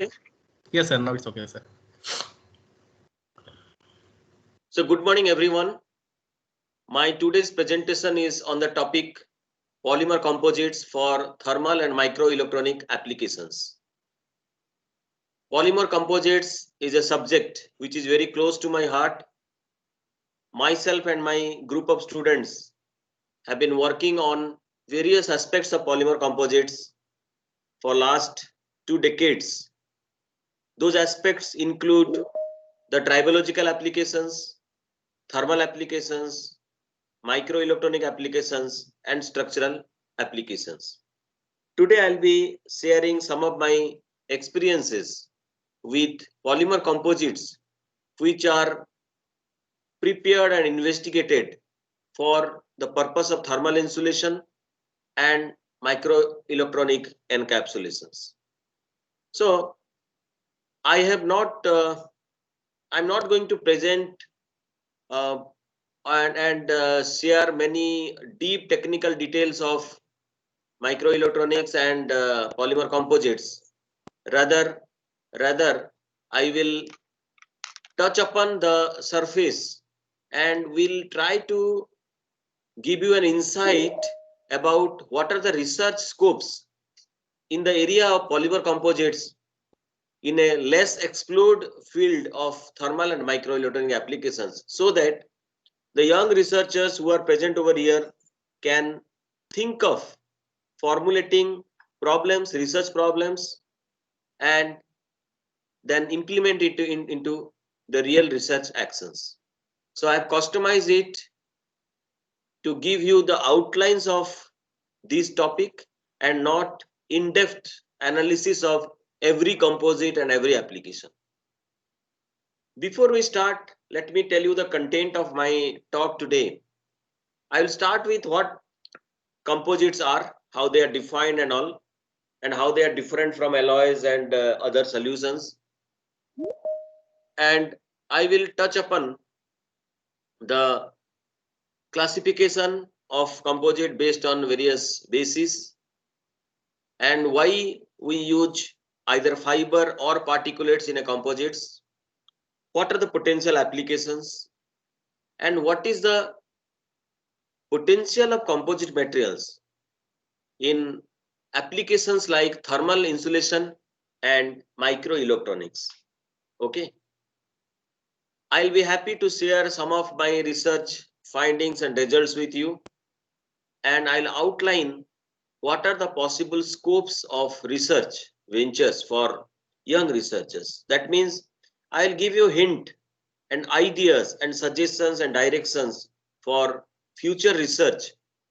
Okay. Yes, sir. Now it's okay, sir. So good morning, everyone. My today's presentation is on the topic polymer composites for thermal and microelectronic applications. Polymer composites is a subject which is very close to my heart. Myself and my group of students have been working on various aspects of polymer composites for last 2 decades. Those aspects include the tribological applications, thermal applications, microelectronic applications, and structural applications. Today I'll be sharing some of my experiences with polymer composites which are prepared and investigated for the purpose of thermal insulation and microelectronic encapsulations. So I have not I'm not going to present uh, and share many deep technical details of microelectronics and polymer composites. Rather, I will touch upon the surface and will try to give you an insight about what are the research scopes in the area of polymer composites in a less explored field of thermal and microelectronic applications, so that the young researchers who are present over here can think of formulating problems, research problems, and then implement it into the real research actions. So I have customized it to give you the outlines of this topic and not in-depth analysis of every composite and every application. Before we start, let me tell you the content of my talk today. I will start with what composites are, how they are defined and all, and how they are different from alloys and other solutions. And I will touch upon the classification of composite based on various bases and why we use either fiber or particulates in a composites, what are the potential applications, and what is the potential of composite materials in applications like thermal insulation and microelectronics. Okay, I'll be happy to share some of my research findings and results with you, and I'll outline what are the possible scopes of research ventures for young researchers. That means I'll give you hint and ideas and suggestions and directions for future research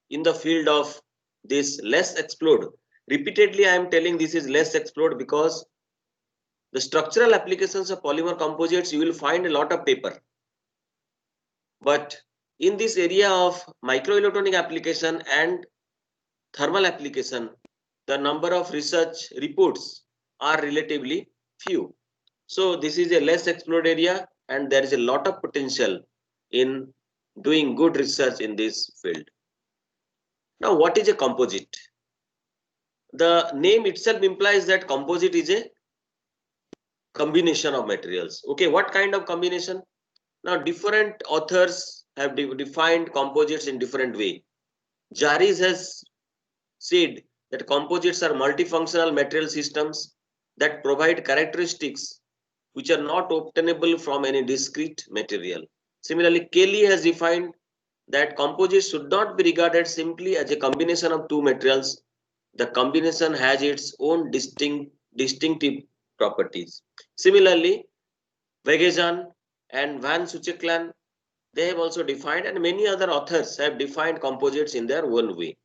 in the field of this less explored. Repeatedly I am telling this is less explored because the structural applications of polymer composites you will find a lot of paper, but in this area of microelectronic application and thermal application, the number of research reports are relatively few. So this is a less explored area and there is a lot of potential in doing good research in this field. Now, what is a composite? The name itself implies that composite is a combination of materials. Okay, what kind of combination? Now, different authors have defined composites in different way. Jaris has said that composites are multifunctional material systems that provide characteristics which are not obtainable from any discrete material. Similarly, Kelly has defined that composites should not be regarded simply as a combination of two materials. The combination has its own distinctive properties. Similarly, Vegejan and Van Sucheklan, they have also defined, and many other authors have defined composites in their own way.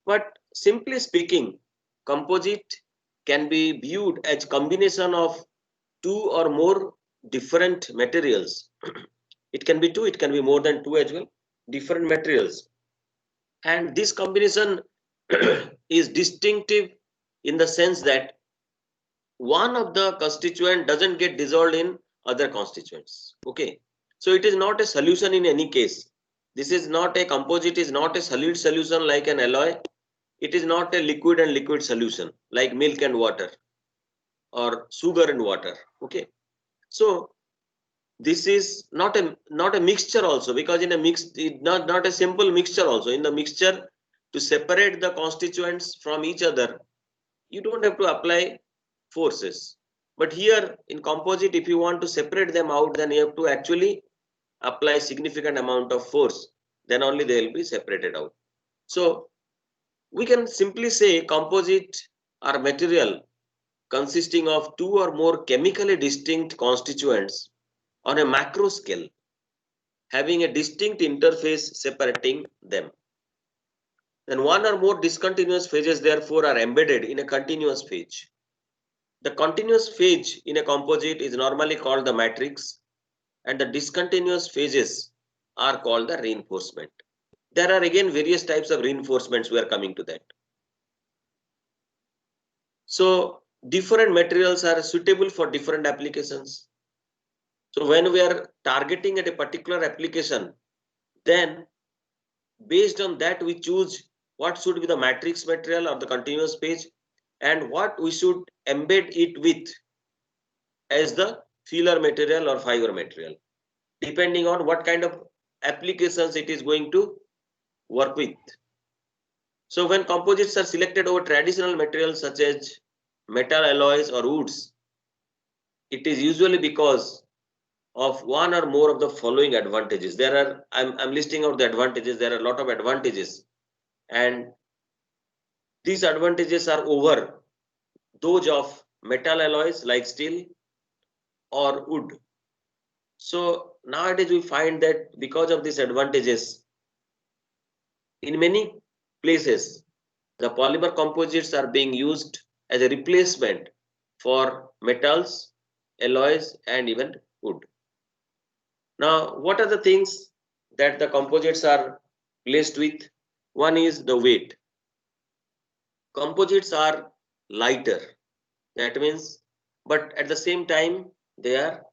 But simply speaking, composite can be viewed as combination of two or more different materials. It can be two, it can be more than two as well, different materials. And this combination is distinctive in the sense that one of the constituent doesn't get dissolved in other constituents. Okay, so it is not a solution in any case. This is not a composite, is not a solid solution like an alloy. It is not a liquid and liquid solution like milk and water. or sugar and water. Okay, so this is not a mixture also, because in a mix, not a simple mixture also. In the mixture, to separate the constituents from each other, you don't have to apply forces. But here in composite, if you want to separate them out, then you have to actually apply significant amount of force, then only they will be separated out. So we can simply say composite are material consisting of two or more chemically distinct constituents on a macro scale, having a distinct interface separating them. Then one or more discontinuous phases therefore are embedded in a continuous phase. The continuous phase in a composite is normally called the matrix, and the discontinuous phases are called the reinforcement. There are again various types of reinforcements. We are coming to that. So different materials are suitable for different applications. So when we are targeting at a particular application, then based on that we choose what should be the matrix material or the continuous phase, and what we should embed it with as the filler material or fiber material, depending on what kind of applications it is going to work with. So when composites are selected over traditional materials such as metal alloys or woods, it is usually because of one or more of the following advantages. There are, I'm listing out the advantages. There are a lot of advantages, and these advantages are over those of metal alloys like steel or wood. So nowadays we find that because of these advantages, in many places, the polymer composites are being used as a replacement for metals, alloys, and even wood. Now, what are the things that the composites are placed with? One is the weight. Composites are lighter. That means, but at the same time, they are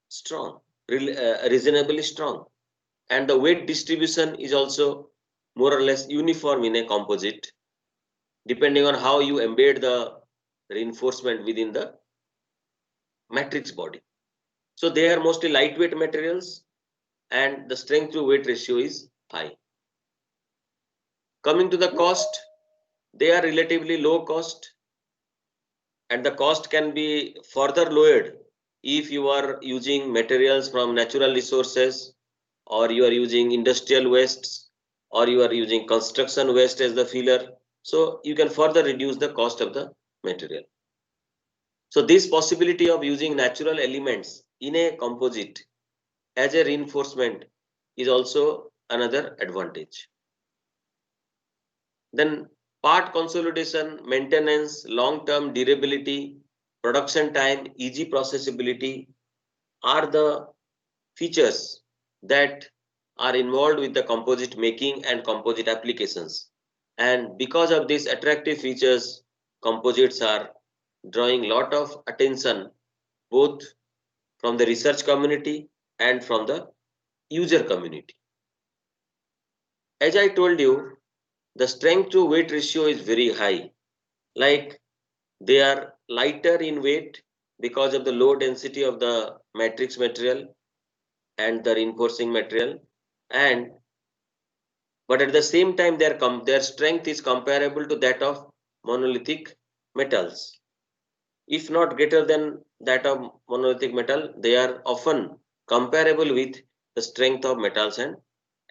strong, reasonably strong. And the weight distribution is also more or less uniform in a composite, depending on how you embed the reinforcement within the matrix body. So they are mostly lightweight materials, and the strength to weight ratio is high. Coming to the cost, they are relatively low cost, and the cost can be further lowered if you are using materials from natural resources, or you are using industrial wastes, or you are using construction waste as the filler. So you can further reduce the cost of the material. So this possibility of using natural elements in a composite as a reinforcement is also another advantage. Then part consolidation, maintenance, long-term durability, production time, easy processability are the features that are involved with the composite making and composite applications. And because of these attractive features, composites are drawing a lot of attention both from the research community and from the user community. As I told you, the strength to weight ratio is very high. Like they are lighter in weight because of the low density of the matrix material and the reinforcing material, and but at the same time their strength is comparable to that of monolithic metals. If not greater than that of monolithic metal, they are often comparable with the strength of metals and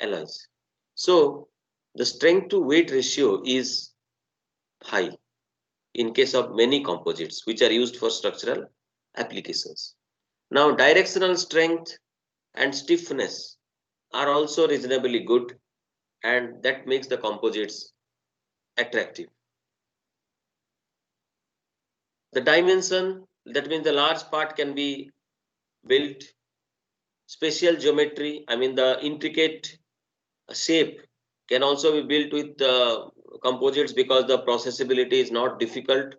alloys. So the strength to weight ratio is high in case of many composites which are used for structural applications. Now directional strength and stiffness are also reasonably good, and that makes the composites attractive. The dimension, that means the large part can be built. Special geometry, I mean the intricate shape can also be built with composites because the processability is not difficult.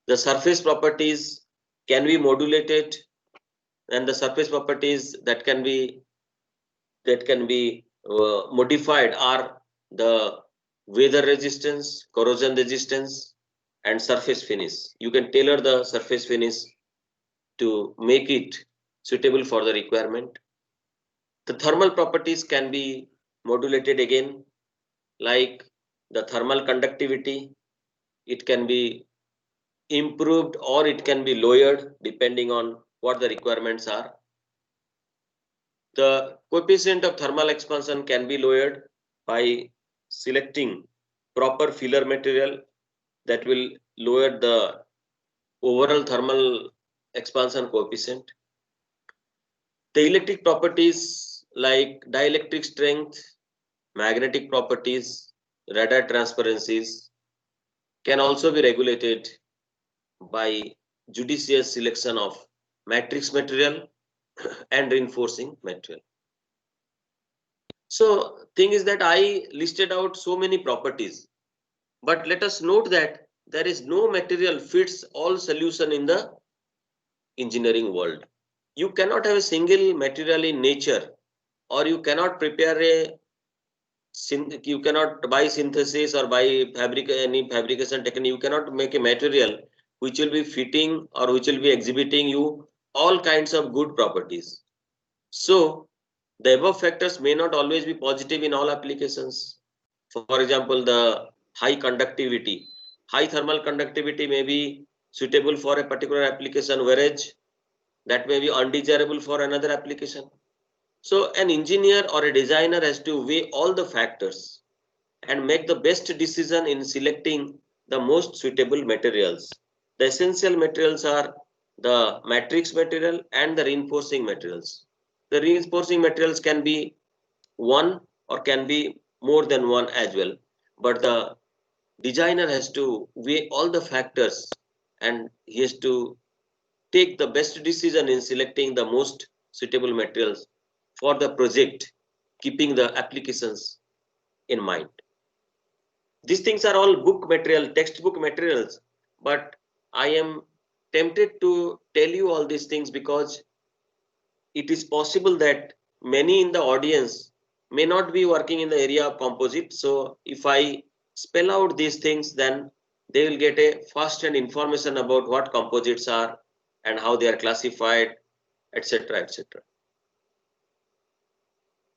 The surface properties can be modulated, and the surface properties that can be modified are the weather resistance, corrosion resistance, and surface finish. You can tailor the surface finish to make it suitable for the requirement. The thermal properties can be modulated again, like the thermal conductivity. It can be improved or it can be lowered depending on what the requirements are. The coefficient of thermal expansion can be lowered by selecting proper filler material that will lower the overall thermal expansion coefficient. The electric properties like dielectric strength, magnetic properties, radar transparencies can also be regulated by judicious selection of matrix material and reinforcing material. So thing is that I listed out so many properties, but let us note that there is no material fits all solution in the engineering world. You cannot have a single material in nature, or you cannot prepare a you cannot buy synthesis or buy any fabrication technique. You cannot make a material which will be fitting or which will be exhibiting you all kinds of good properties. So the above factors may not always be positive in all applications. For example, the high conductivity, high thermal conductivity may be suitable for a particular application, whereas that may be undesirable for another application. So an engineer or a designer has to weigh all the factors and make the best decision in selecting the most suitable materials. The essential materials are the matrix material and the reinforcing materials. The reinforcing materials can be one or can be more than one as well, but the designer has to weigh all the factors and he has to take the best decision in selecting the most suitable materials for the project, keeping the applications in mind. These things are all book material, textbook materials, but I am tempted to tell you all these things because it is possible that many in the audience may not be working in the area of composite. So if I spell out these things, then they will get a first-hand information about what composites are and how they are classified, etc., etc.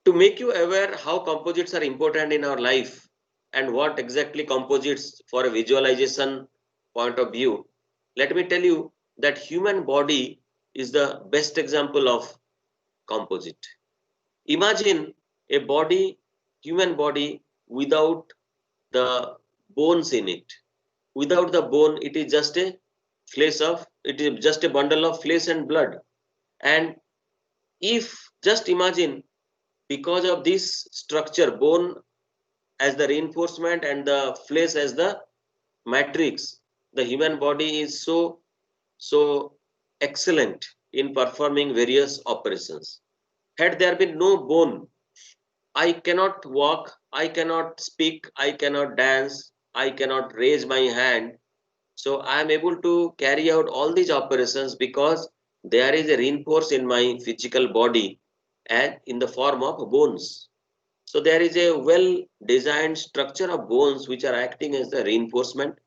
To make you aware how composites are important in our life and what exactly composites for a visualization point of view, let me tell you that human body is the best example of composite. Imagine a body, human body without the bones in it. Without the bone, it is just a it is just a bundle of flesh and blood. And if just imagine, because of this structure, bone as the reinforcement and the flesh as the matrix, the human body is so excellent in performing various operations. Had there been no bone, I cannot walk, I cannot speak, I cannot dance, I cannot raise my hand. So I am able to carry out all these operations because there is a reinforce in my physical body and in the form of bones. So there is a well designed structure of bones which are acting as the reinforcement.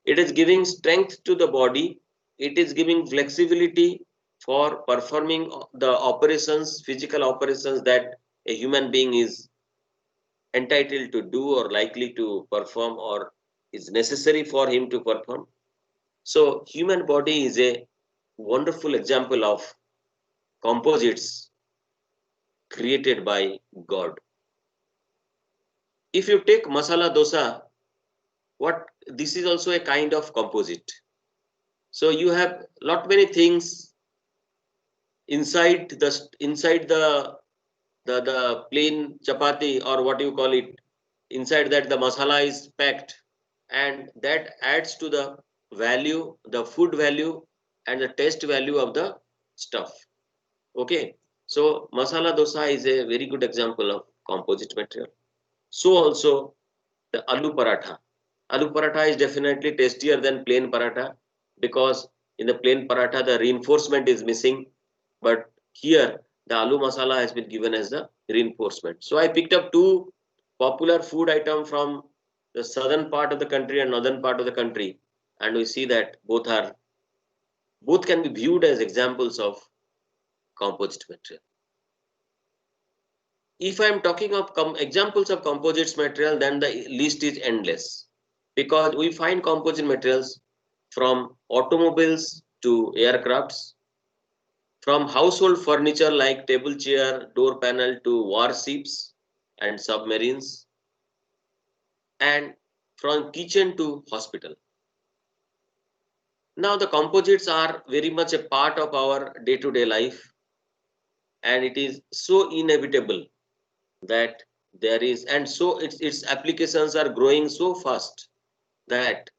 It is giving strength to the body. It is giving flexibility for performing the operations, physical operations that a human being is entitled to do or likely to perform or is necessary for him to perform. So human body is a wonderful example of composites created by God. If you take masala dosa, what this is also a kind of composite. So you have lot many things inside the plain chapati or what you call it. Inside that the masala is packed, and that adds to the value, the food value and the taste value of the stuff. Okay, so masala dosa is a very good example of composite material. So also the aloo paratha. Aloo paratha is definitely tastier than plain paratha because in the plain paratha the reinforcement is missing, but here the aloo masala has been given as the reinforcement. So I picked up two popular food items from the southern part of the country and northern part of the country. and we see that both can be viewed as examples of composite material. If I am talking of examples of composites material, then the list is endless, because we find composite materials from automobiles to aircrafts, from household furniture like table chair, door panel to warships and submarines, and from kitchen to hospital. Now the composites are very much a part of our day-to-day life, and it is so inevitable that there is, and so its applications are growing so fast that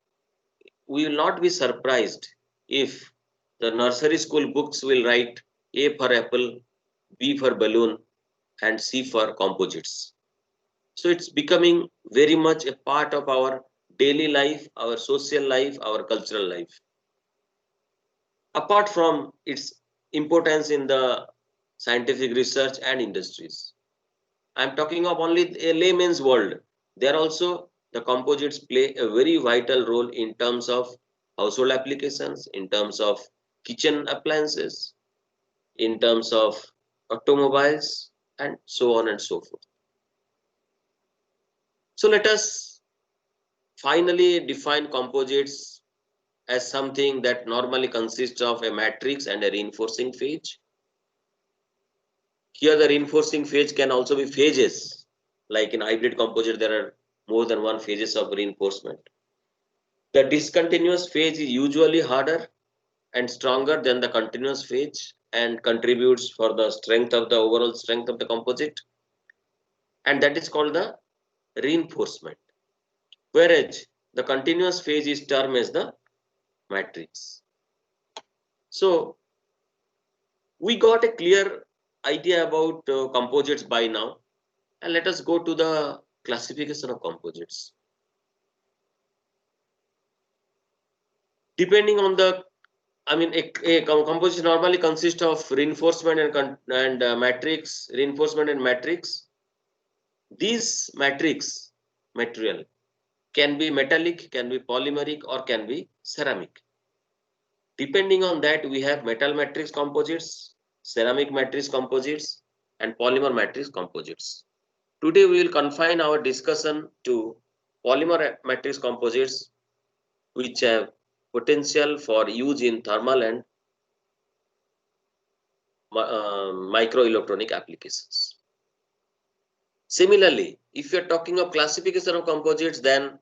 we will not be surprised if the nursery school books will write A for apple, B for balloon, and C for composites. So it's becoming very much a part of our daily life, our social life, our cultural life. Apart from its importance in the scientific research and industries, I'm talking of only a layman's world. There also the composites play a very vital role in terms of household applications, in terms of kitchen appliances, in terms of automobiles, and so on and so forth. So let us finally define composites as something that normally consists of a matrix and a reinforcing phase. Here the reinforcing phase can also be phases. Like in hybrid composite, there are more than one phases of reinforcement. The discontinuous phase is usually harder and stronger than the continuous phase and contributes for the strength of the overall strength of the composite. And that is called the reinforcement. Whereas the continuous phase is termed as the matrix. So we got a clear idea about composites by now, and let us go to the classification of composites. Depending on the, a composite normally consists of reinforcement and matrix, reinforcement and matrix. These matrix material can be metallic, can be polymeric, or can be ceramic. Depending on that, we have metal matrix composites, ceramic matrix composites, and polymer matrix composites. Today we will confine our discussion to polymer matrix composites, which have potential for use in thermal and microelectronic applications. Similarly, if you are talking of classification of composites, then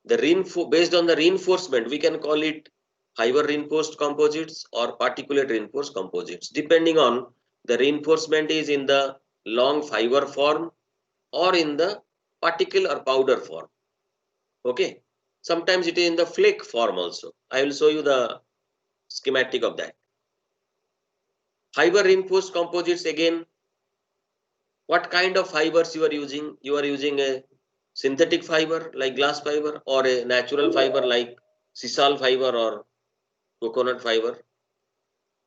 based on the reinforcement, we can call it fiber reinforced composites or particulate reinforced composites, depending on the reinforcement is in the long fiber form or in the particle or powder form. Okay, sometimes it is in the flake form also. I will show you the schematic of that. Fiber reinforced composites, again, what kind of fibers you are using? You are using a synthetic fiber like glass fiber, or a natural fiber like sisal fiber or coconut fiber.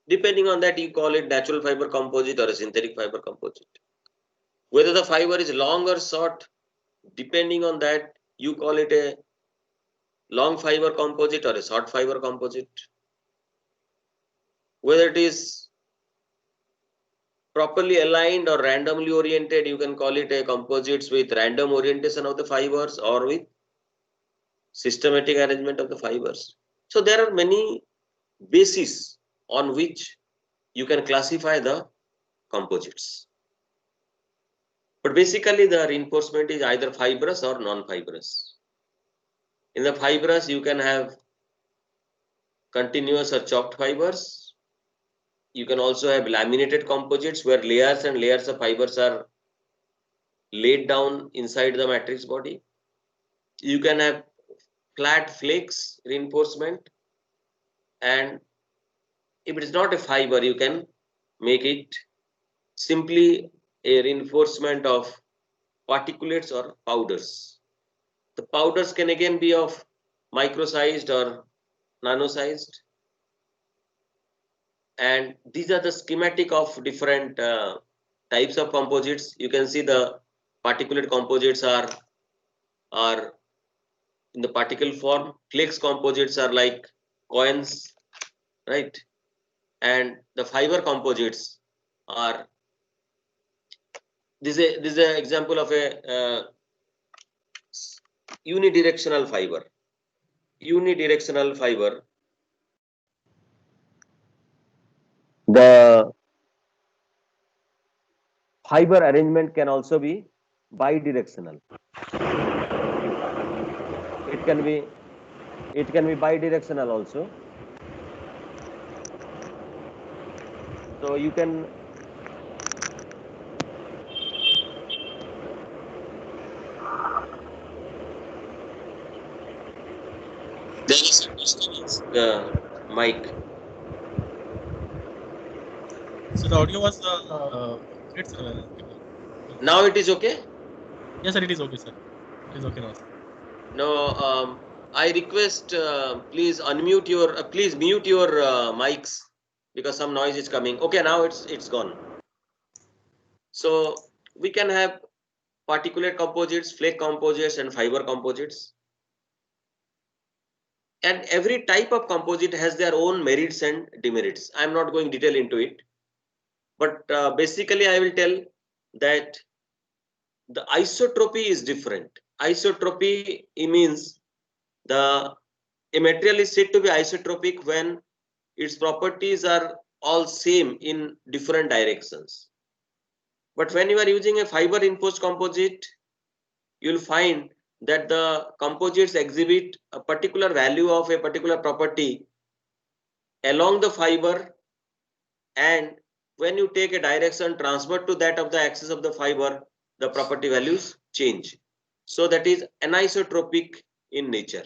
Depending on that, you call it natural fiber composite or a synthetic fiber composite. Whether the fiber is long or short, depending on that, you call it a long fiber composite or a short fiber composite. Whether it is properly aligned or randomly oriented, you can call it a composites with random orientation of the fibers or with systematic arrangement of the fibers. So there are many bases on which you can classify the composites. But basically the reinforcement is either fibrous or non-fibrous. In the fibrous, you can have continuous or chopped fibers. You can also have laminated composites where layers and layers of fibers are laid down inside the matrix body. You can have flat flakes reinforcement, and if it is not a fiber, you can make it simply a reinforcement of particulates or powders. The powders can again be of micro-sized or nano-sized, and these are the schematic of different types of composites. You can see the particulate composites are in the particle form. Flakes composites are like coins, right? And the fiber composites are, this is an example of a unidirectional fiber. Unidirectional fiber. The fiber arrangement can also be bidirectional. It can be bidirectional also. So you can there is a disturbance, mic. So the audio was great, sir. Now it is okay? Yes, sir, it is okay, sir. It is okay now, sir. No, I request please unmute your please mute your mics because some noise is coming. Okay, now it's gone. So we can have particulate composites, flake composites, and fiber composites. And every type of composite has their own merits and demerits. I'm not going detail into it, but basically I will tell that the isotropy is different. Isotropy means a material is said to be isotropic when its properties are all same in different directions. But when you are using a fiber reinforced composite, you will find that the composites exhibit a particular value of a particular property along the fiber, and when you take a direction transferred to that of the axis of the fiber, the property values change. So that is anisotropic in nature.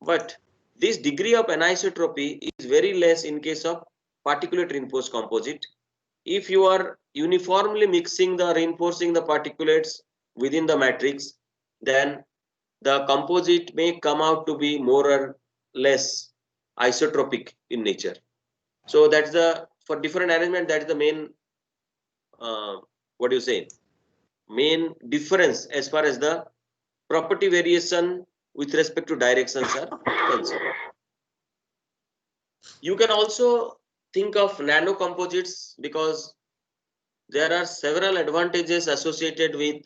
But this degree of anisotropy is very less in case of particulate reinforced composite. If you are uniformly mixing the reinforcing the particulates within the matrix, then the composite may come out to be more or less isotropic in nature. So that's the, for different arrangement, that is the main what do you say, main difference as far as the property variation with respect to directions are concerned. You can also think of nano composites because there are several advantages associated with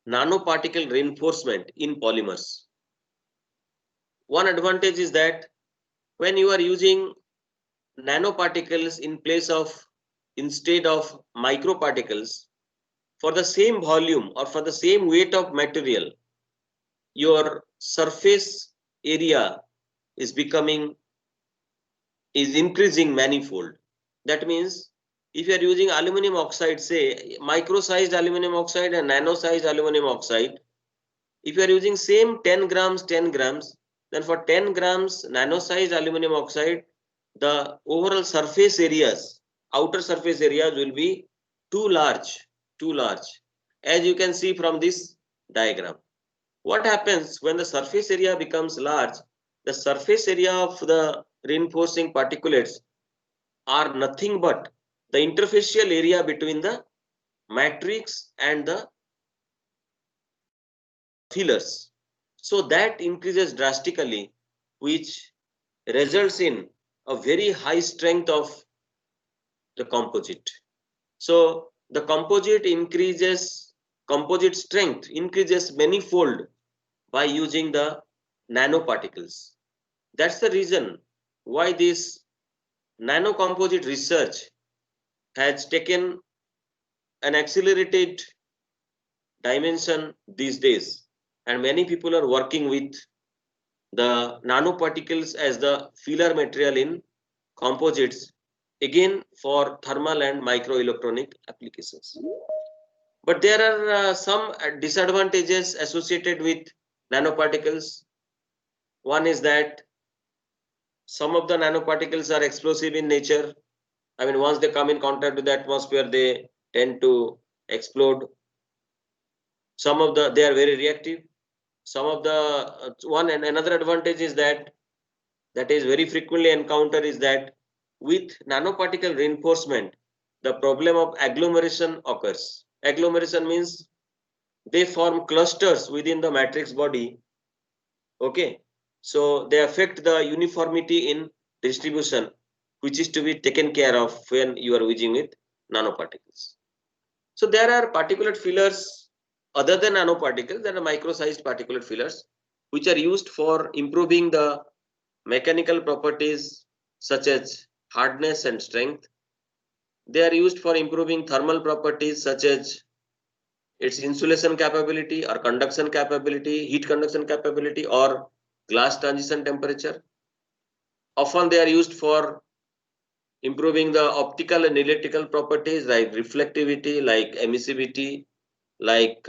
nanoparticle reinforcement in polymers. One advantage is that when you are using nanoparticles in place of, instead of microparticles, for the same volume or for the same weight of material, your surface area is increasing manifold. That means if you are using aluminum oxide, say micro sized aluminum oxide and nano sized aluminum oxide, if you are using same 10 grams, then for 10 grams nano sized aluminum oxide, the overall surface areas, outer surface areas will be too large, as you can see from this diagram. What happens when the surface area becomes large? The surface area of the reinforcing particulates are nothing but the interfacial area between the matrix and the fillers. So that increases drastically, which results in a very high strength of the composite. So the composite strength increases manifold by using the nanoparticles. That's the reason why this nanocomposite research has taken an accelerated dimension these days, and many people are working with the nanoparticles as the filler material in composites, again for thermal and microelectronic applications. But there are some disadvantages associated with nanoparticles. One is that some of the nanoparticles are explosive in nature. I mean, once they come in contact with the atmosphere, they tend to explode. Some of they are very reactive. Some of the one and another advantage is that is very frequently encountered is that with nanoparticle reinforcement, the problem of agglomeration occurs. Agglomeration means they form clusters within the matrix body, Okay, so they affect the uniformity in distribution, which is to be taken care of when you are using with nanoparticles. So there are particulate fillers other than nanoparticles. There are micro-sized particulate fillers which are used for improving the mechanical properties such as hardness and strength. They are used for improving thermal properties such as its insulation capability or conduction capability, heat conduction capability, or glass transition temperature. Often they are used for improving the optical and electrical properties like reflectivity, like emissivity, like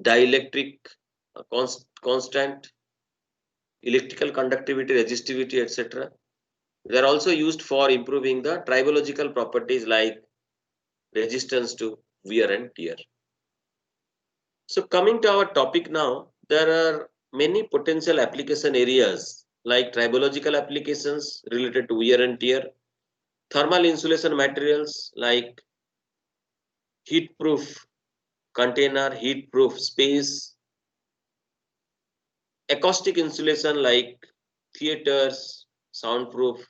dielectric constant, electrical conductivity, resistivity, etc. They are also used for improving the tribological properties like resistance to wear and tear. So coming to our topic now, there are many potential application areas like tribological applications related to wear and tear, thermal insulation materials like heat-proof container, heat-proof space, acoustic insulation like theaters, soundproof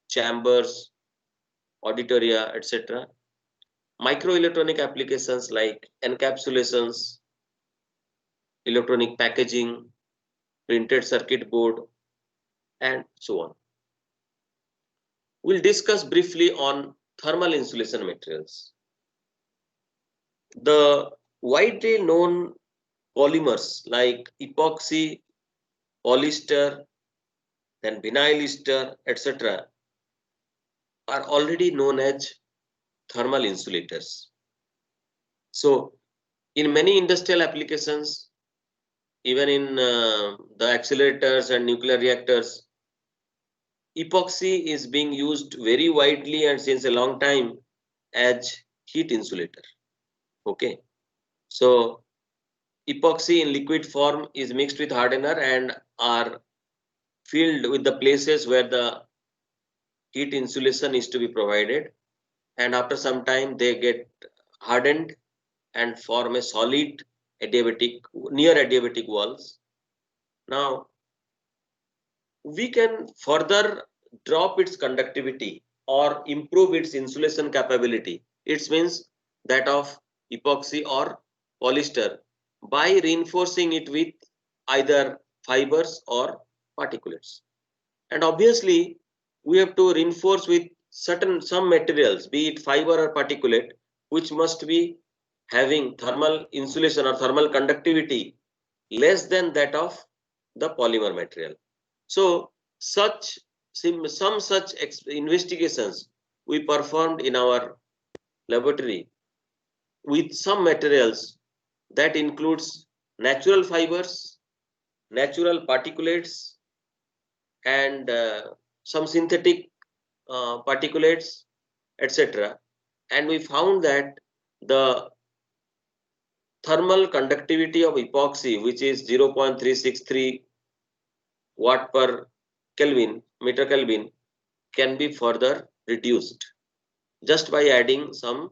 chambers, auditoria, etc. Microelectronic applications like encapsulations, electronic packaging, printed circuit board, and so on. We'll discuss briefly on thermal insulation materials. The widely known polymers like epoxy, polyester, then vinyl ester, etc. are already known as thermal insulators. So in many industrial applications, even in the accelerators and nuclear reactors, epoxy is being used very widely and since a long time as heat insulator. Okay, so epoxy in liquid form is mixed with hardener and are filled with the places where the heat insulation is to be provided, and after some time they get hardened and form a solid adiabatic, near adiabatic walls. Now we can further drop its conductivity or improve its insulation capability. It means that of epoxy or polyester by reinforcing it with either fibers or particulates. And obviously, we have to reinforce with some materials, be it fiber or particulate, which must be having thermal insulation or thermal conductivity less than that of the polymer material. So some such investigations we performed in our laboratory with some materials that includes natural fibers, natural particulates, and some synthetic particulates, etc. And we found that the thermal conductivity of epoxy, which is 0.363 watt per Kelvin, meter Kelvin, can be further reduced just by adding some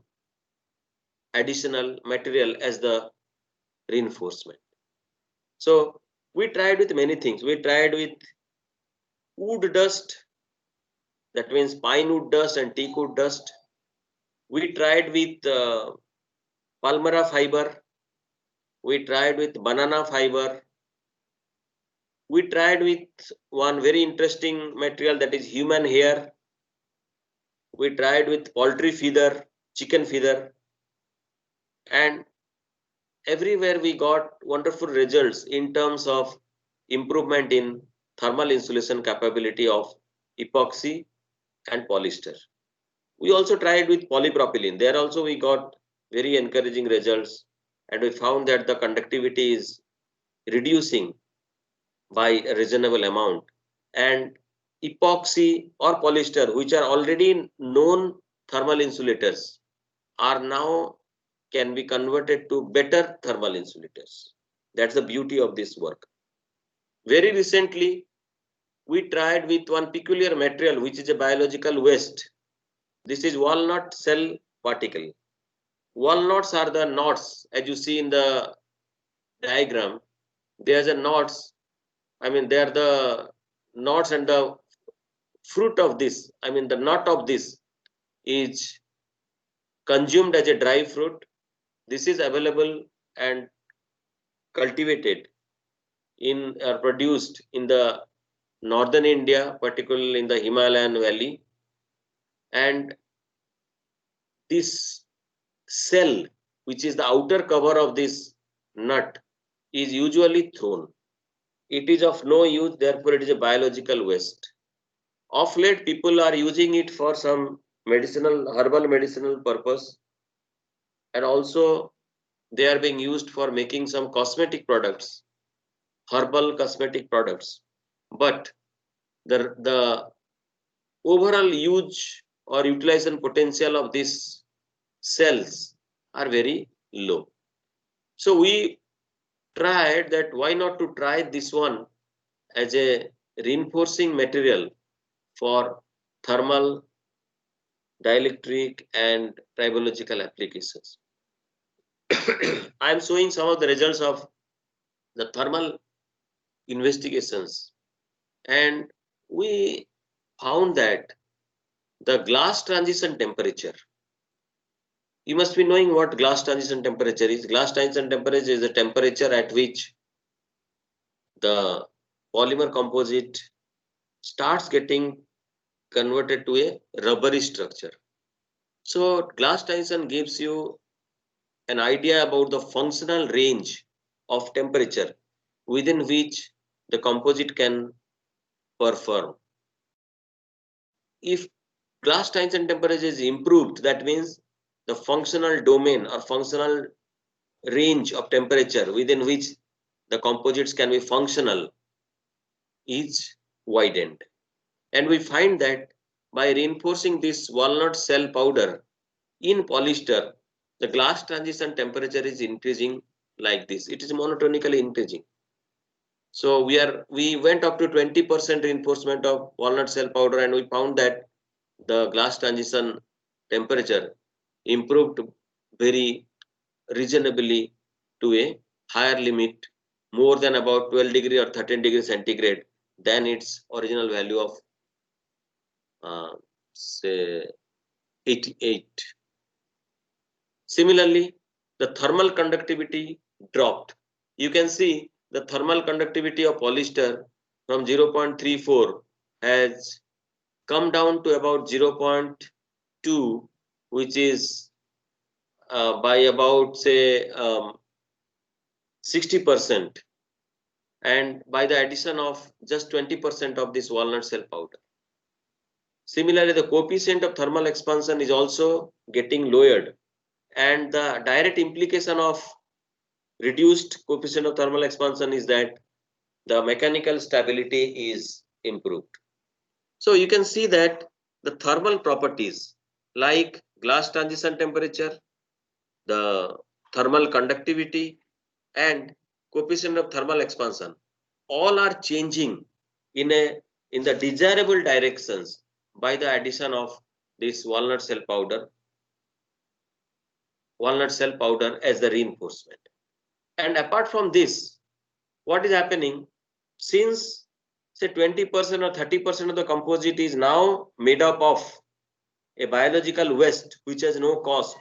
additional material as the reinforcement. So we tried with many things. We tried with wood dust, that means pine wood dust and teak wood dust. We tried with palmyra fiber. We tried with banana fiber. We tried with one very interesting material, that is human hair. We tried with poultry feather, chicken feather, and everywhere we got wonderful results in terms of improvement in thermal insulation capability of epoxy and polyester. We also tried with polypropylene. There also we got very encouraging results, and we found that the conductivity is reducing by a reasonable amount. And epoxy or polyester, which are already known thermal insulators, are now can be converted to better thermal insulators. That's the beauty of this work. Very recently, we tried with one peculiar material, which is a biological waste. This is walnut shell particle. Walnuts are the knots, as you see in the diagram. There's a knots. I mean, they are the knots and the fruit of this. I mean, the nut of this is consumed as a dry fruit. This is available and cultivated in or produced in the northern India, particularly in the Himalayan valley. And this cell, which is the outer cover of this nut, is usually thrown. It is of no use, therefore it is a biological waste. Of late, people are using it for some herbal medicinal purpose, and also they are being used for making some cosmetic products, herbal cosmetic products. But the overall use or utilization potential of these cells are very low. So we tried that why not to try this one as a reinforcing material for thermal, dielectric and tribological applications. I am showing some of the results of the thermal investigations, and we found that the glass transition temperature, you must be knowing what glass transition temperature is. Glass transition temperature is the temperature at which the polymer composite starts getting converted to a rubbery structure. So glass transition gives you an idea about the functional range of temperature within which the composite can perform. If glass transition temperature is improved, that means the functional domain or functional range of temperature within which the composites can be functional is widened. And we find that by reinforcing this walnut cell powder in polyester, the glass transition temperature is increasing like this. It is monotonically increasing. So we went up to 20% reinforcement of walnut cell powder, and we found that the glass transition temperature improved very reasonably to a higher limit, more than about 12 degree or 13 degrees centigrade than its original value of say 88. Similarly, the thermal conductivity dropped. You can see the thermal conductivity of polyester from 0.34 has come down to about 0.2, which is by about say 60%, and by the addition of just 20% of this walnut cell powder. Similarly, the coefficient of thermal expansion is also getting lowered, and the direct implication of reduced coefficient of thermal expansion is that the mechanical stability is improved. So you can see that the thermal properties like glass transition temperature, the thermal conductivity and coefficient of thermal expansion all are changing in the desirable directions by the addition of this walnut cell powder as the reinforcement. And apart from this, what is happening, since say 20% or 30% of the composite is now made up of a biological waste which has no cost,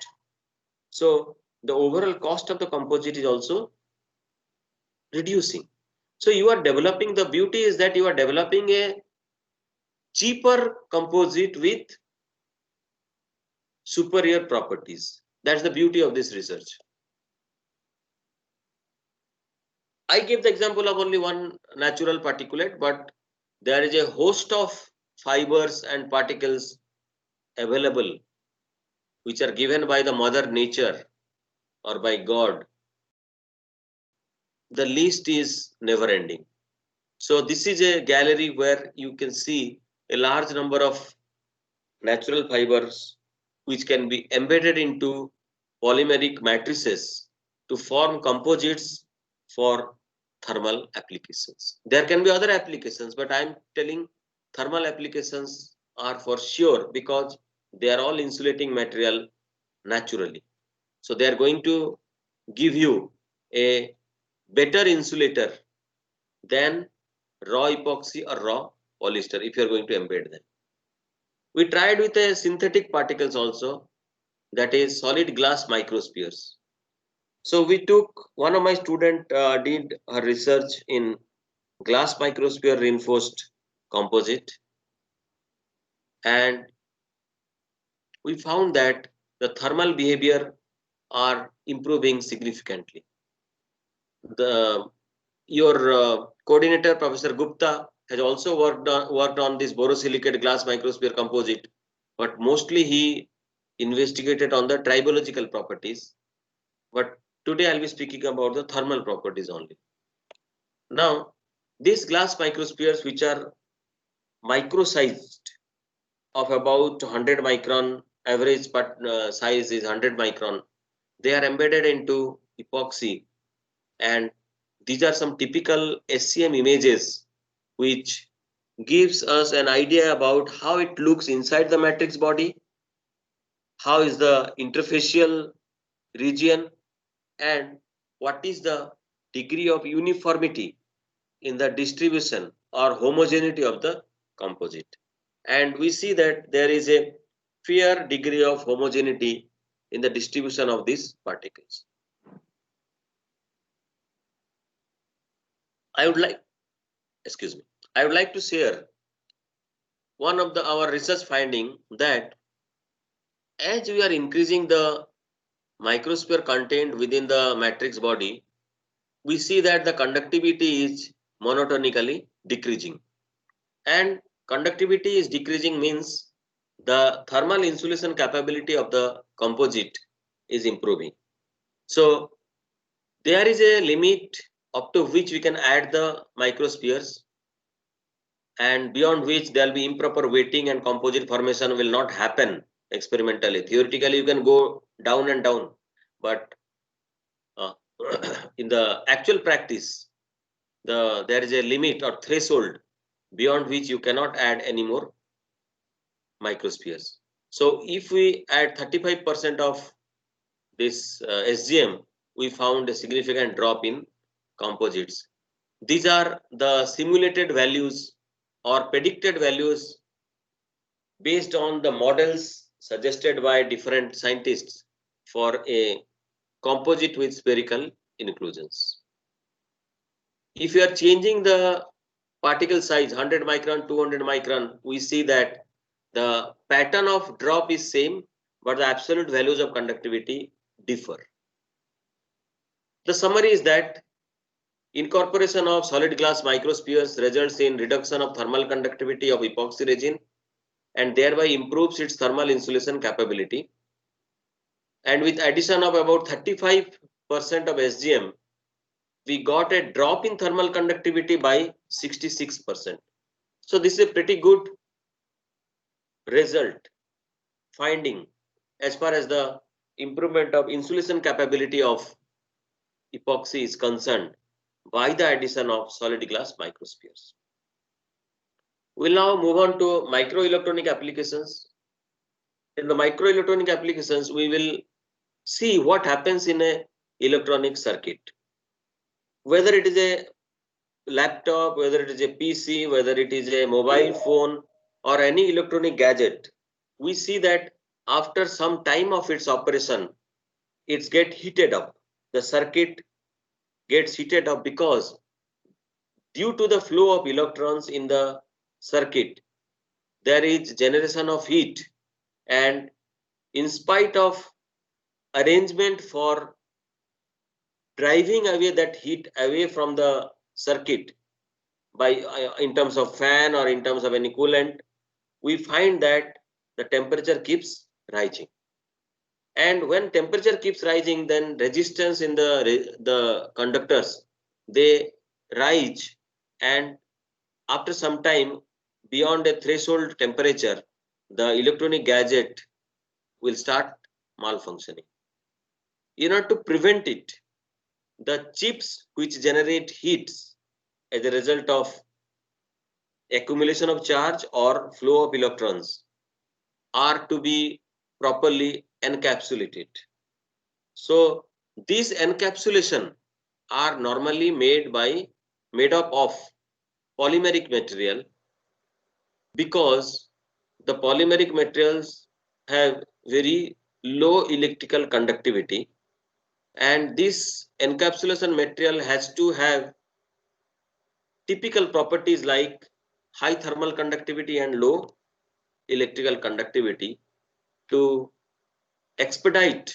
so the overall cost of the composite is also reducing. So you are developing, the beauty is that you are developing a cheaper composite with superior properties. That's the beauty of this research. I gave the example of only one natural particulate, but there is a host of fibers and particles available which are given by the mother nature or by God. The list is never ending. So this is a gallery where you can see a large number of natural fibers which can be embedded into polymeric matrices to form composites for thermal applications. There can be other applications, but I am telling thermal applications are for sure because they are all insulating material naturally. So they are going to give you a better insulator than raw epoxy or raw polyester if you are going to embed them. We tried with a synthetic particles also, that is solid glass microspheres. So we took, one of my student did her research in glass microsphere reinforced composite, and we found that the thermal behavior are improving significantly. The your coordinator Professor Gupta has also worked on this borosilicate glass microsphere composite, but mostly he investigated on the tribological properties. But today I'll be speaking about the thermal properties only. Now, these glass microspheres, which are micro-sized of about 100 micron, average size is 100 micron, they are embedded into epoxy, and these are some typical SCM images which gives us an idea about how it looks inside the matrix body, how is the interfacial region, and what is the degree of uniformity in the distribution or homogeneity of the composite. And we see that there is a fair degree of homogeneity in the distribution of these particles. I would like to share one of our research finding that as we are increasing the microsphere content within the matrix body, we see that the conductivity is monotonically decreasing. And conductivity is decreasing means the thermal insulation capability of the composite is improving. So there is a limit up to which we can add the microspheres, and beyond which there will be improper weighting and composite formation will not happen experimentally. Theoretically, you can go down and down, but in the actual practice, there is a limit or threshold beyond which you cannot add any more microspheres. So if we add 35% of this SGM, we found a significant drop in composites. These are the simulated values or predicted values based on the models suggested by different scientists for a composite with spherical inclusions. If you are changing the particle size 100 micron, 200 micron, we see that the pattern of drop is same, but the absolute values of conductivity differ. The summary is that incorporation of solid glass microspheres results in reduction of thermal conductivity of epoxy resin and thereby improves its thermal insulation capability. And with addition of about 35% of SGM, we got a drop in thermal conductivity by 66%. So this is a pretty good result finding as far as the improvement of insulation capability of epoxy is concerned by the addition of solid glass microspheres. We'll now move on to microelectronic applications. In the microelectronic applications, we will see what happens in a electronic circuit. Whether it is a laptop, whether it is a PC, whether it is a mobile phone or any electronic gadget, we see that after some time of its operation, it gets heated up. The circuit gets heated up because due to the flow of electrons in the circuit, there is generation of heat, and in spite of arrangement for driving away that heat away from the circuit by in terms of fan or in terms of any coolant, we find that the temperature keeps rising. And when temperature keeps rising, then resistance in the conductors, they rise, and after some time, beyond a threshold temperature, the electronic gadget will start malfunctioning. In order to prevent it, the chips which generate heats as a result of accumulation of charge or flow of electrons are to be properly encapsulated. So these encapsulation are normally made by made up of polymeric material, because the polymeric materials have very low electrical conductivity, and this encapsulation material has to have typical properties like high thermal conductivity and low electrical conductivity to expedite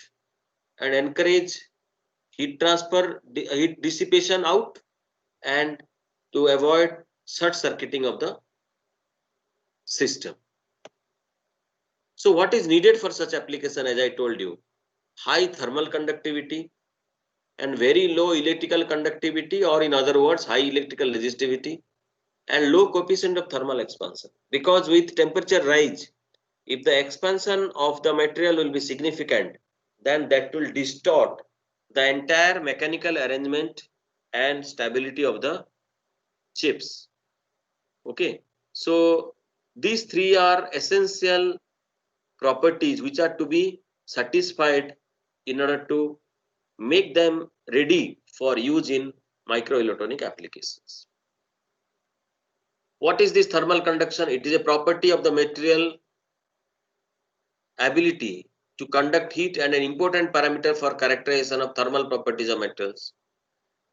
and encourage heat transfer, heat dissipation out, and to avoid short circuiting of the system. So what is needed for such application, as I told you, high thermal conductivity and very low electrical conductivity, or in other words, high electrical resistivity and low coefficient of thermal expansion. Because with temperature rise, if the expansion of the material will be significant, then that will distort the entire mechanical arrangement and stability of the chips. Okay, so these three are essential properties which are to be satisfied in order to make them ready for use in microelectronic applications. What is this thermal conduction? It is a property of the material ability to conduct heat and an important parameter for characterization of thermal properties of metals.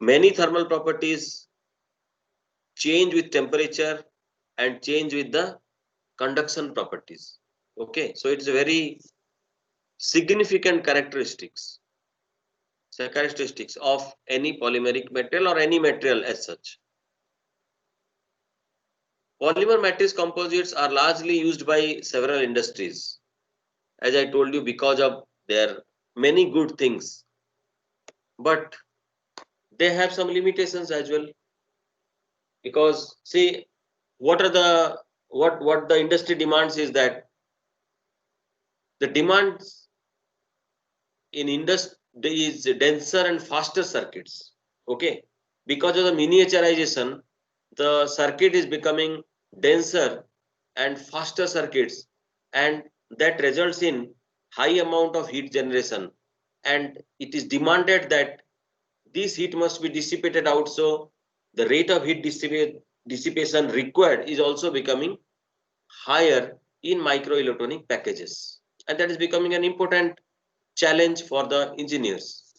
Many thermal properties change with temperature and change with the conduction properties. Okay, so it's a very significant characteristics of any polymeric material or any material as such. Polymer matrix composites are largely used by several industries, as I told you, because of their many good things, but they have some limitations as well. Because see, what the industry demands is that the demands in industry is denser and faster circuits. Okay, because of the miniaturization, the circuit is becoming denser and faster circuits, and that results in high amount of heat generation, and it is demanded that this heat must be dissipated out. So the rate of heat dissipation required is also becoming higher in microelectronic packages, and that is becoming an important challenge for the engineers.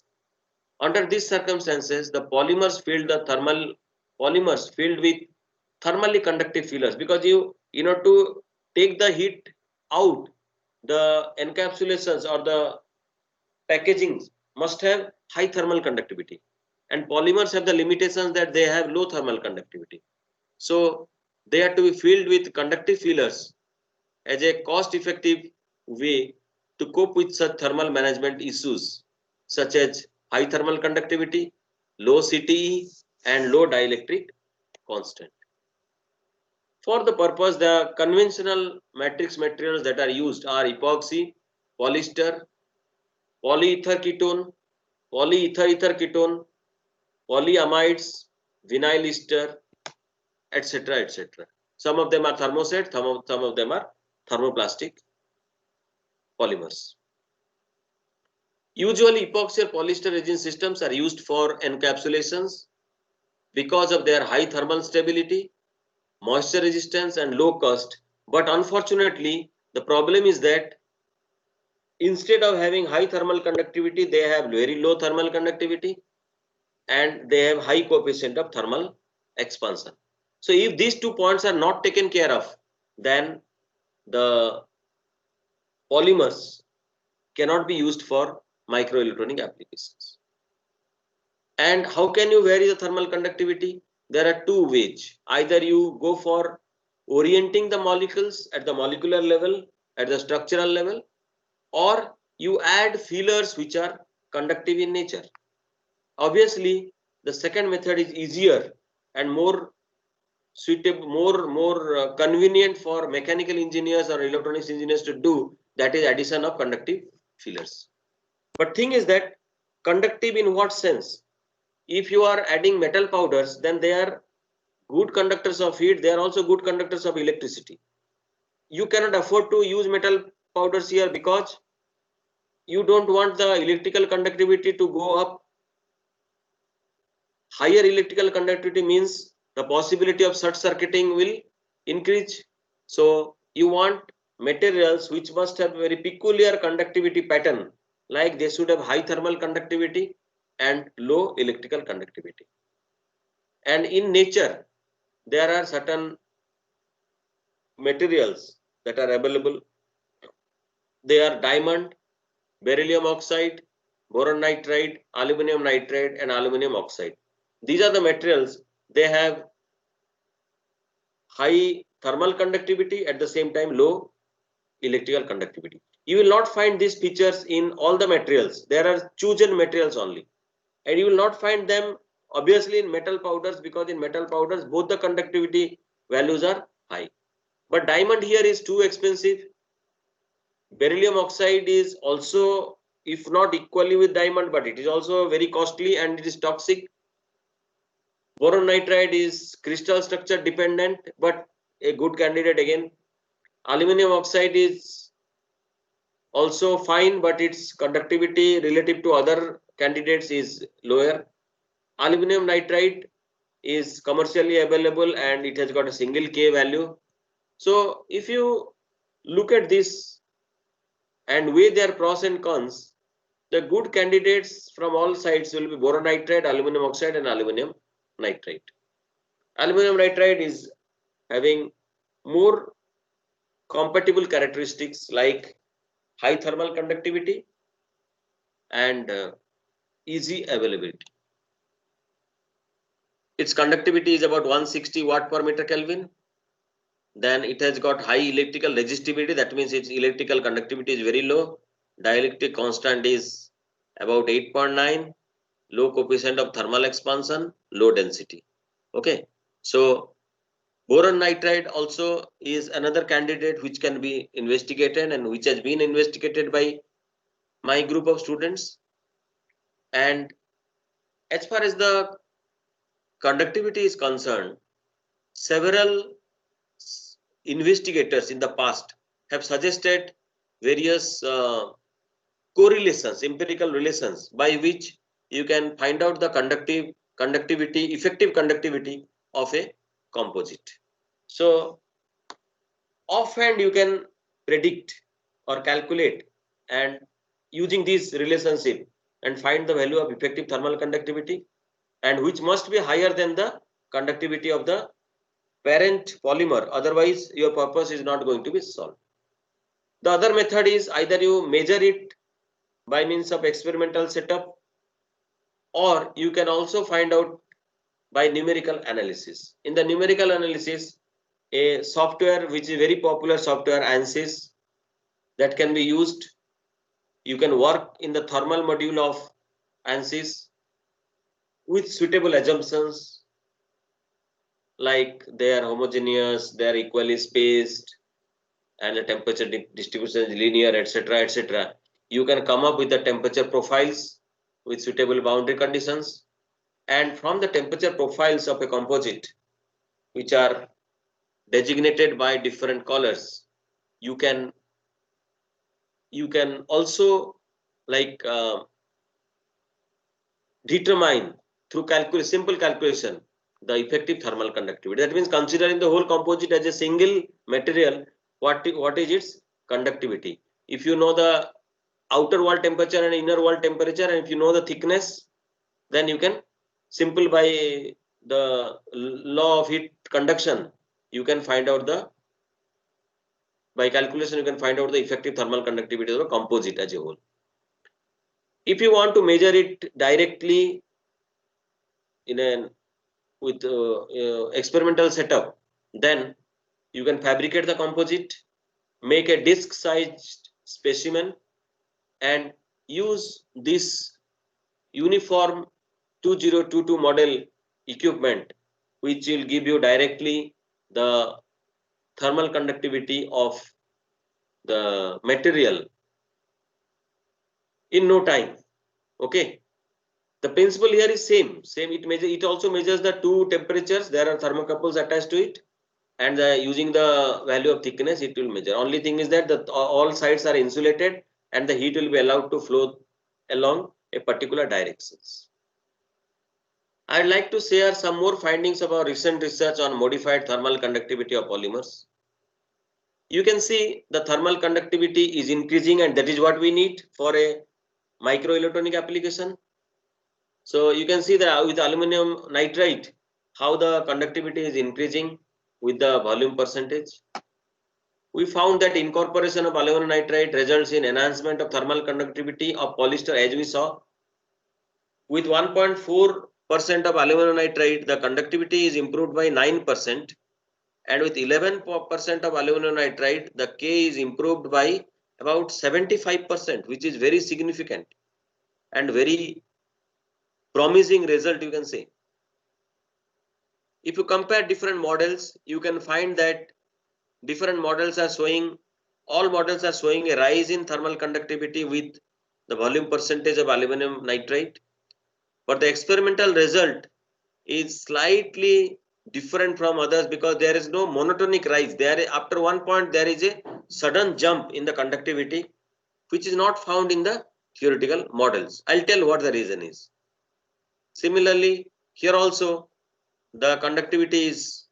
Under these circumstances, the polymers filled with thermally conductive fillers, because you know, to take the heat out, the encapsulations or the packaging must have high thermal conductivity, and polymers have the limitations that they have low thermal conductivity. So they are to be filled with conductive fillers as a cost-effective way to cope with such thermal management issues such as high thermal conductivity, low CTE, and low dielectric constant. For the purpose, the conventional matrix materials that are used are epoxy, polyester, polyether ketone, polyether ketone, polyamides, vinyl ester, etc., etc. Some of them are thermoset, some of them are thermoplastic polymers. Usually, epoxy or polyester resin systems are used for encapsulations because of their high thermal stability, moisture resistance, and low cost. But unfortunately, the problem is that instead of having high thermal conductivity, they have very low thermal conductivity, and they have high coefficient of thermal expansion. So if these 2 points are not taken care of, then the polymers cannot be used for microelectronic applications. And how can you vary the thermal conductivity? There are two ways. Either you go for orienting the molecules at the molecular level, at the structural level, or you add fillers which are conductive in nature. Obviously, the second method is easier and more suitable, more convenient for mechanical engineers or electronics engineers to do. That is addition of conductive fillers. But thing is that conductive in what sense? If you are adding metal powders, then they are good conductors of heat. They are also good conductors of electricity. You cannot afford to use metal powders here because you don't want the electrical conductivity to go up higher electrical conductivity means the possibility of short circuiting will increase. So you want materials which must have very peculiar conductivity pattern, like they should have high thermal conductivity and low electrical conductivity. And in nature, there are certain materials that are available. They are diamond, beryllium oxide, boron nitride, aluminum nitride, and aluminum oxide. These are the materials. They have high thermal conductivity, at the same time low electrical conductivity. You will not find these features in all the materials. There are chosen materials only, and you will not find them obviously in metal powders, because in metal powders both the conductivity values are high. But diamond here is too expensive. Beryllium oxide is also, if not equally with diamond, but it is also very costly and it is toxic. Boron nitride is crystal structure dependent, but a good candidate again. Aluminum oxide is also fine, but its conductivity relative to other candidates is lower. Aluminum nitride is commercially available and it has got a single K value. So if you look at this and weigh their pros and cons, the good candidates from all sides will be boron nitride, aluminum oxide, and aluminum nitride. Aluminum nitride is having more compatible characteristics like high thermal conductivity and easy availability. Its conductivity is about 160 watt per meter Kelvin. Then it has got high electrical resistivity. That means its electrical conductivity is very low. Dielectric constant is about 8.9. Low coefficient of thermal expansion, low density. Okay. So boron nitride also is another candidate which can be investigated and which has been investigated by my group of students. And as far as the conductivity is concerned, several investigators in the past have suggested various correlations, empirical relations, by which you can find out the conductivity, effective conductivity of a composite. So offhand you can predict or calculate and using this relationship and find the value of effective thermal conductivity, and which must be higher than the conductivity of the parent polymer, otherwise your purpose is not going to be solved. The other method is either you measure it by means of experimental setup, or you can also find out by numerical analysis. In the numerical analysis, a software which is very popular software, ANSYS, that can be used. You can work in the thermal module of ANSYS with suitable assumptions like they are homogeneous, they are equally spaced, and the temperature distribution is linear, etc., etc. You can come up with the temperature profiles with suitable boundary conditions, and from the temperature profiles of a composite, which are designated by different colors, you can also like determine through simple calculation, the effective thermal conductivity. That means considering the whole composite as a single material, what is its conductivity. If you know the outer wall temperature and inner wall temperature, and if you know the thickness, then you can simple by the law of heat conduction, you can find out by calculation, you can find out the effective thermal conductivity of the composite as a whole. If you want to measure it directly with experimental setup, then you can fabricate the composite, make a disc sized specimen, and use this uniform 2022 model equipment, which will give you directly the thermal conductivity of the material in no time. Okay. The principle here is same. It also measures the two temperatures. There are thermocouples attached to it, and using the value of thickness, it will measure. Only thing is that all sides are insulated, and the heat will be allowed to flow along a particular directions. I'd like to share some more findings of our recent research on modified thermal conductivity of polymers. You can see the thermal conductivity is increasing, and that is what we need for a microelectronic application. So you can see that with aluminum nitride, how the conductivity is increasing with the volume percentage. We found that incorporation of aluminum nitride results in enhancement of thermal conductivity of polyester, as we saw. With 1.4% of aluminum nitride, the conductivity is improved by 9%, and with 11% of aluminum nitride, the K is improved by about 75%, which is very significant and very promising result, you can say. If you compare different models, you can find that different models are showing, all models are showing a rise in thermal conductivity with the volume percentage of aluminum nitride, but the experimental result is slightly different from others because there is no monotonic rise. There, after one point, there is a sudden jump in the conductivity, which is not found in the theoretical models. I'll tell what the reason is. Similarly, here also the conductivity is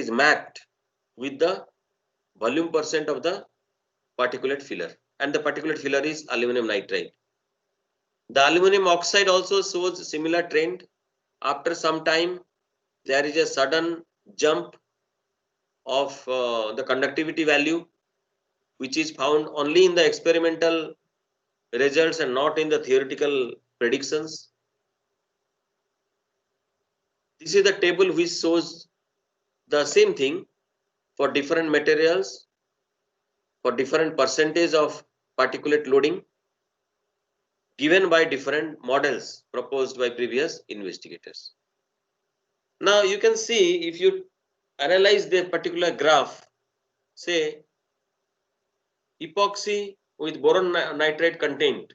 mapped with the volume percent of the particulate filler, and the particulate filler is aluminum nitride. The aluminum oxide also shows similar trend. After some time, there is a sudden jump of the conductivity value, which is found only in the experimental results and not in the theoretical predictions. This is the table which shows the same thing for different materials, for different percentage of particulate loading given by different models proposed by previous investigators. Now you can see, if you analyze the particular graph, say epoxy with boron nitride content,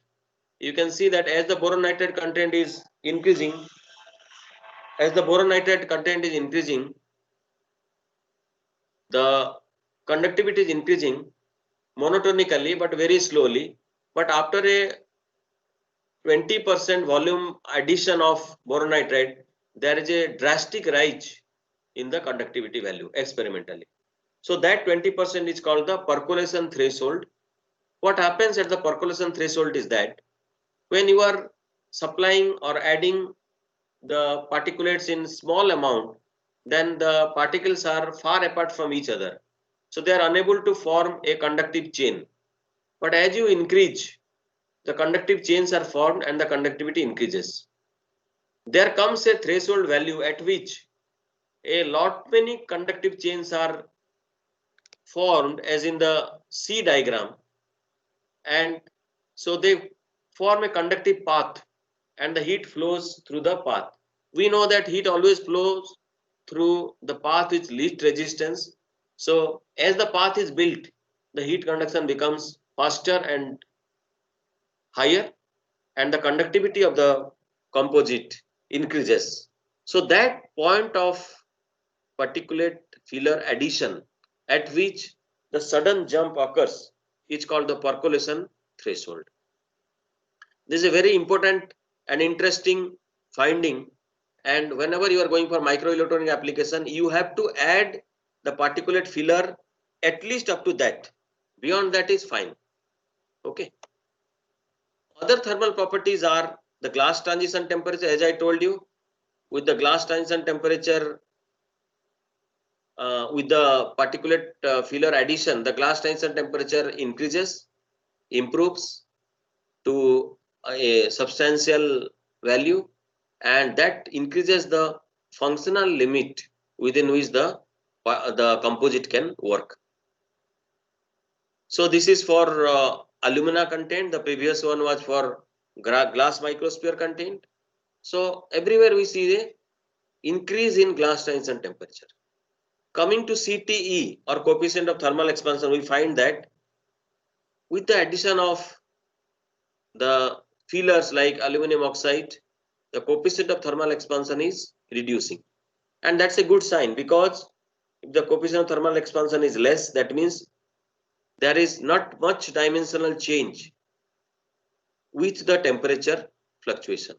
you can see that as the boron nitride content is increasing, the conductivity is increasing monotonically but very slowly. But after a 20% volume addition of boron nitride, there is a drastic rise in the conductivity value experimentally. So that 20% is called the percolation threshold. What happens at the percolation threshold is that when you are supplying or adding the particulates in small amount, then the particles are far apart from each other. So they are unable to form a conductive chain. But as you increase, the conductive chains are formed and the conductivity increases. There comes a threshold value at which a lot many conductive chains are formed, as in the C diagram, and so they form a conductive path and the heat flows through the path. We know that heat always flows through the path with least resistance. So as the path is built, the heat conduction becomes faster and higher, and the conductivity of the composite increases. So that point of particulate filler addition at which the sudden jump occurs is called the percolation threshold. This is a very important and interesting finding, and whenever you are going for microelectronic application, you have to add the particulate filler at least up to that. Beyond that is fine. Okay. Other thermal properties are the glass transition temperature. As I told you, with the glass transition temperature, with the particulate filler addition, the glass transition temperature increases, improves to a substantial value, and that increases the functional limit within which the composite can work. So this is for alumina content. The previous one was for glass microsphere content. So everywhere we see the increase in glass transition temperature. Coming to CTE, or coefficient of thermal expansion, we find that with the addition of the fillers like aluminum oxide, the coefficient of thermal expansion is reducing. And that's a good sign, because if the coefficient of thermal expansion is less, that means there is not much dimensional change with the temperature fluctuation.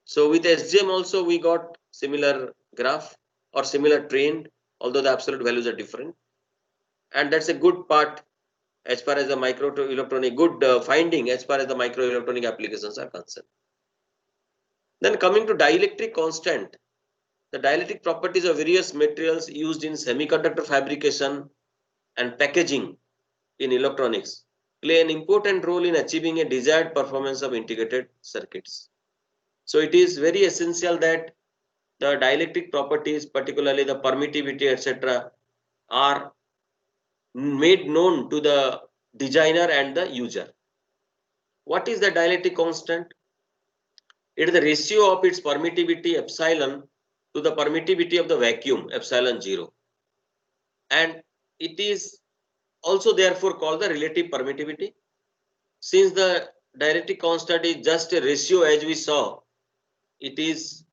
So with SGM also we got similar graph or similar trend, although the absolute values are different. And that's a good part as far as the microelectronic, good finding as far as the microelectronic applications are concerned. Then coming to dielectric constant, the dielectric properties of various materials used in semiconductor fabrication and packaging in electronics play an important role in achieving a desired performance of integrated circuits. So it is very essential that the dielectric properties, particularly the permittivity, etc., are made known to the designer and the user. What is the dielectric constant? It is the ratio of its permittivity epsilon to the permittivity of the vacuum epsilon 0, and it is also therefore called the relative permittivity. Since the dielectric constant is just a ratio, as we saw, it is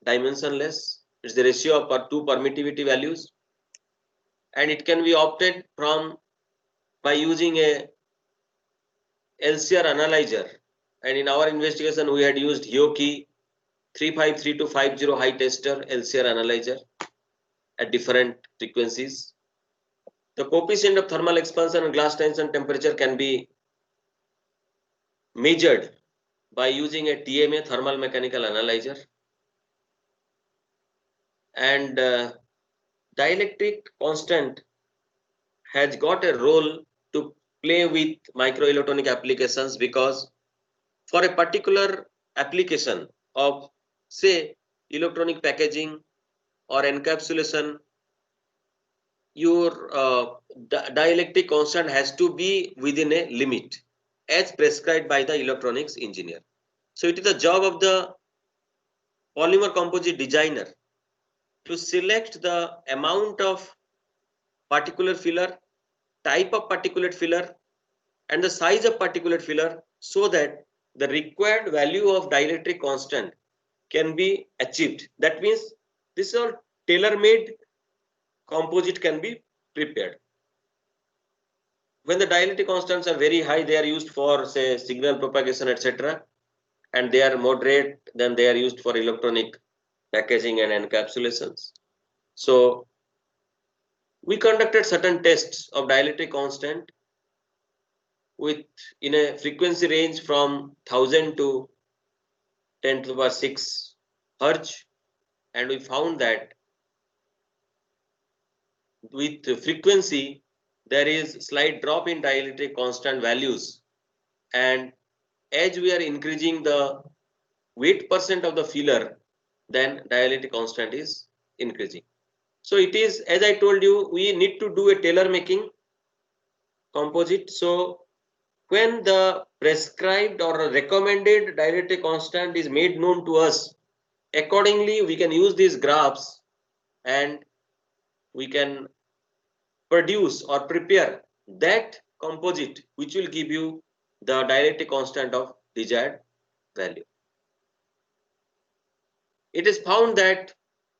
dimensionless. It's the ratio of two permittivity values, and it can be obtained from by using a LCR analyzer. And in our investigation, we had used Hioki 353250 high tester LCR analyzer at different frequencies. The coefficient of thermal expansion and glass tension temperature can be measured by using a TMA thermal mechanical analyzer. And dielectric constant has got a role to play with microelectronic applications, because for a particular application of, say, electronic packaging or encapsulation, your dielectric constant has to be within a limit as prescribed by the electronics engineer. So it is the job of the polymer composite designer to select the amount of particular filler, type of particulate filler, and the size of particulate filler, so that the required value of dielectric constant can be achieved. That means this is all tailor-made composite can be prepared. When the dielectric constants are very high, they are used for, say, signal propagation, etc., and they are moderate, then they are used for electronic packaging and encapsulations. So we conducted certain tests of dielectric constant with in a frequency range from 1000 to 10 to the power 6 hertz, and we found that with frequency there is slight drop in dielectric constant values, and as we are increasing the weight percent of the filler, then dielectric constant is increasing. So it is, as I told you, we need to do a tailor making composite. So when the prescribed or recommended dielectric constant is made known to us, accordingly we can use these graphs and we can produce or prepare that composite which will give you the dielectric constant of desired value. It is found that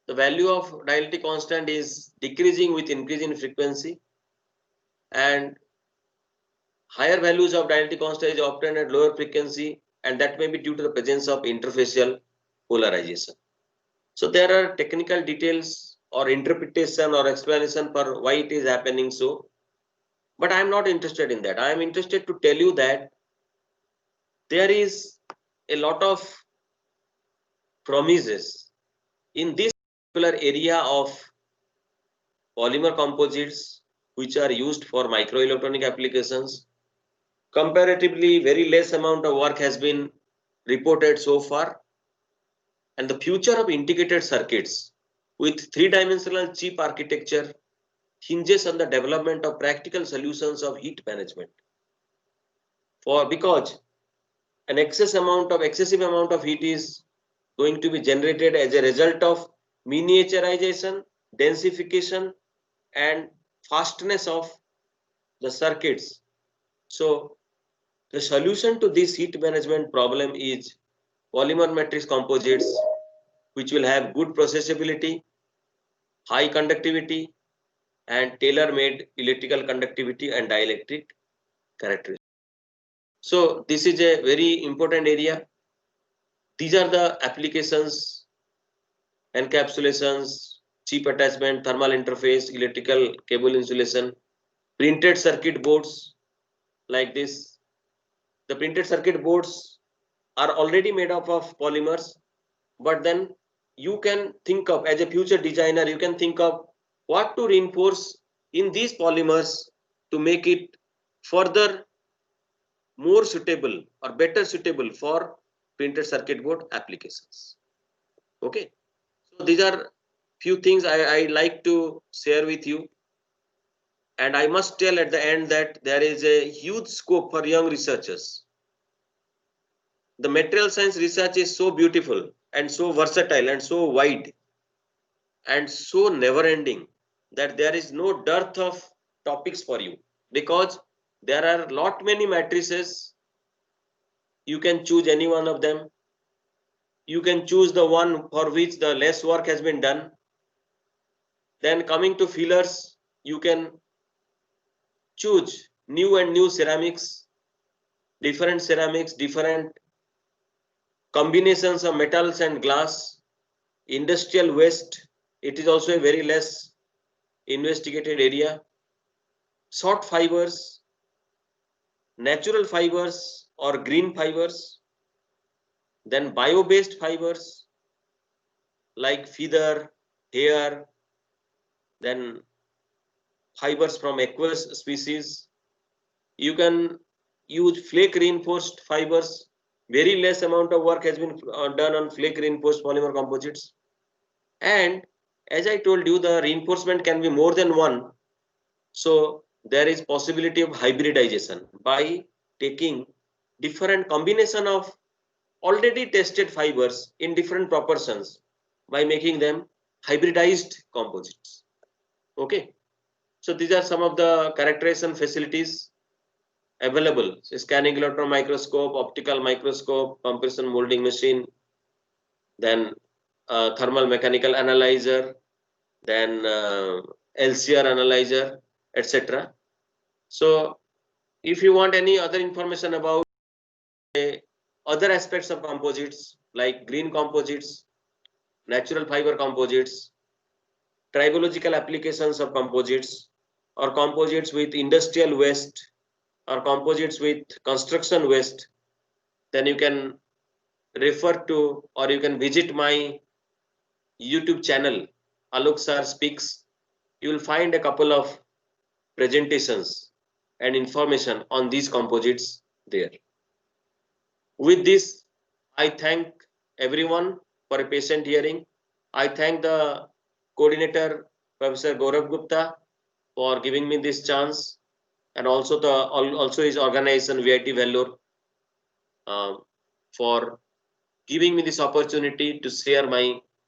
the value of dielectric constant is decreasing with increase in frequency, and higher values of dielectric constant is obtained at lower frequency, and that may be due to the presence of interfacial polarization. So there are technical details or interpretation or explanation for why it is happening so, but I am not interested in that. I am interested to tell you that there is a lot of promises in this particular area of polymer composites which are used for microelectronic applications. Comparatively, very less amount of work has been reported so far, and the future of integrated circuits with three-dimensional chip architecture hinges on the development of practical solutions of heat management. Because an excessive amount of heat is going to be generated as a result of miniaturization, densification, and fastness of the circuits. So the solution to this heat management problem is polymer matrix composites, which will have good processability, high conductivity, and tailor-made electrical conductivity and dielectric characteristics. So this is a very important area. These are the applications: encapsulations, chip attachment, thermal interface, electrical cable insulation, printed circuit boards like this. The printed circuit boards are already made up of polymers, but then you can think of, as a future designer, you can think of what to reinforce in these polymers to make it further more suitable or better suitable for printed circuit board applications. Okay, so these are few things I like to share with you. And I must tell at the end that there is a huge scope for young researchers. The material science research is so beautiful and so versatile and so wide and so never ending that there is no dearth of topics for you, because there are lot many matrices. You can choose any one of them. You can choose the one for which the less work has been done. Then coming to fillers, you can choose new ceramics, different combinations of metals and glass, industrial waste. It is also a very less investigated area. Short fibers, natural fibers or green fibers, then bio-based fibers like feather, hair, then fibers from aqueous species. You can use flake reinforced fibers. Very less amount of work has been done on flake reinforced polymer composites. And as I told you, the reinforcement can be more than one. So there is possibility of hybridization by taking different combination of already tested fibers in different proportions by making them hybridized composites. Okay, so these are some of the characterization facilities available: so scanning electron microscope, optical microscope, compression molding machine, then thermal mechanical analyzer, then LCR analyzer, etc. So if you want any other information about other aspects of composites like green composites, natural fiber composites, tribological applications of composites, or composites with industrial waste, or composites with construction waste, then you can refer to, or you can visit my YouTube channel, Alok Sir Speaks. You will find a couple of presentations and information on these composites there. With this, I thank everyone for a patient hearing. I thank the coordinator, Professor Gaurav Gupta, for giving me this chance, and also his organization VIT Vellore for giving me this opportunity to share my